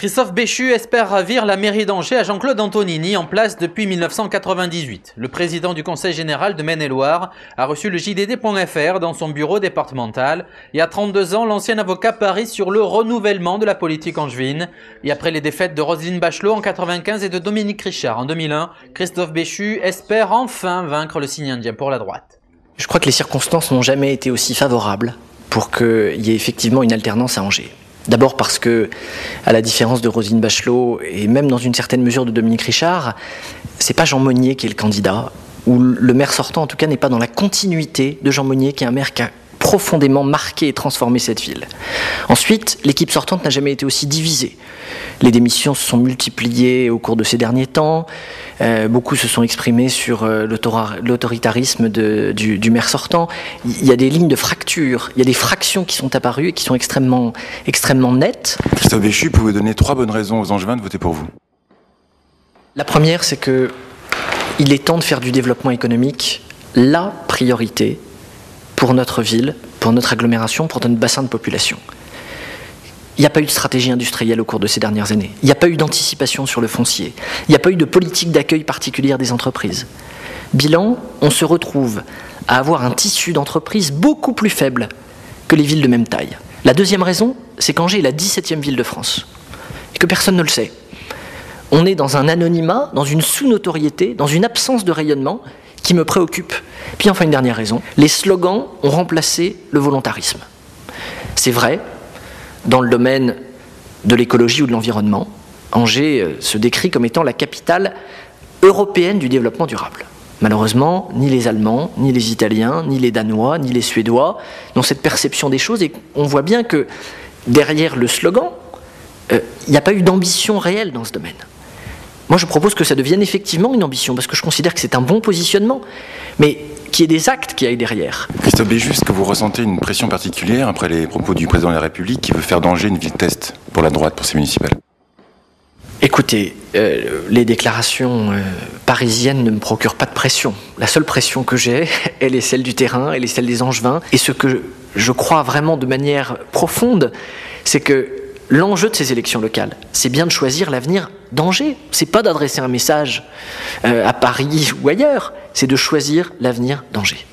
Christophe Béchu espère ravir la mairie d'Angers à Jean-Claude Antonini, en place depuis 1998. Le président du conseil général de Maine-et-Loire a reçu le JDD.fr dans son bureau départemental. Il y a 32 ans, l'ancien avocat parie sur le renouvellement de la politique angevine. Et après les défaites de Roselyne Bachelot en 1995 et de Dominique Richard en 2001, Christophe Béchu espère enfin vaincre le signe indien pour la droite. Je crois que les circonstances n'ont jamais été aussi favorables pour qu'il y ait effectivement une alternance à Angers. D'abord parce que, à la différence de Roselyne Bachelot et même dans une certaine mesure de Dominique Richard, c'est pas Jean Monnier qui est le candidat, ou le maire sortant en tout cas n'est pas dans la continuité de Jean Monnier, qui est un maire qui a profondément marqué et transformé cette ville. Ensuite, l'équipe sortante n'a jamais été aussi divisée. Les démissions se sont multipliées au cours de ces derniers temps. Beaucoup se sont exprimés sur l'autoritarisme du maire sortant. Il y a des lignes de fracture, il y a des fractions qui sont apparues et qui sont extrêmement nettes. Christophe Béchu, pouvez-vous donner 3 bonnes raisons aux Angevins de voter pour vous? La première, c'est qu'il est temps de faire du développement économique la priorité pour notre ville, pour notre agglomération, pour notre bassin de population. Il n'y a pas eu de stratégie industrielle au cours de ces dernières années. Il n'y a pas eu d'anticipation sur le foncier. Il n'y a pas eu de politique d'accueil particulière des entreprises. Bilan, on se retrouve à avoir un tissu d'entreprises beaucoup plus faible que les villes de même taille. La deuxième raison, c'est qu'Angers est la 17e ville de France et que personne ne le sait. On est dans un anonymat, dans une sous-notoriété, dans une absence de rayonnement qui me préoccupe. Puis enfin une dernière raison, les slogans ont remplacé le volontarisme. C'est vrai, dans le domaine de l'écologie ou de l'environnement, Angers se décrit comme étant la capitale européenne du développement durable. Malheureusement, ni les Allemands, ni les Italiens, ni les Danois, ni les Suédois n'ont cette perception des choses, et on voit bien que derrière le slogan, il n'y a pas eu d'ambition réelle dans ce domaine. Moi, je propose que ça devienne effectivement une ambition, parce que je considère que c'est un bon positionnement, mais qu'il y ait des actes qui aillent derrière. Christophe Béchu, est-ce que vous ressentez une pression particulière après les propos du président de la République qui veut faire d'Angers une ville test pour la droite, pour ces municipales? Écoutez, les déclarations parisiennes ne me procurent pas de pression. La seule pression que j'ai, elle est celle du terrain, elle est celle des Angevins. Et ce que je crois vraiment de manière profonde, c'est que l'enjeu de ces élections locales, c'est bien de choisir l'avenir d'Angers. C'est pas d'adresser un message à Paris ou ailleurs, c'est de choisir l'avenir d'Angers.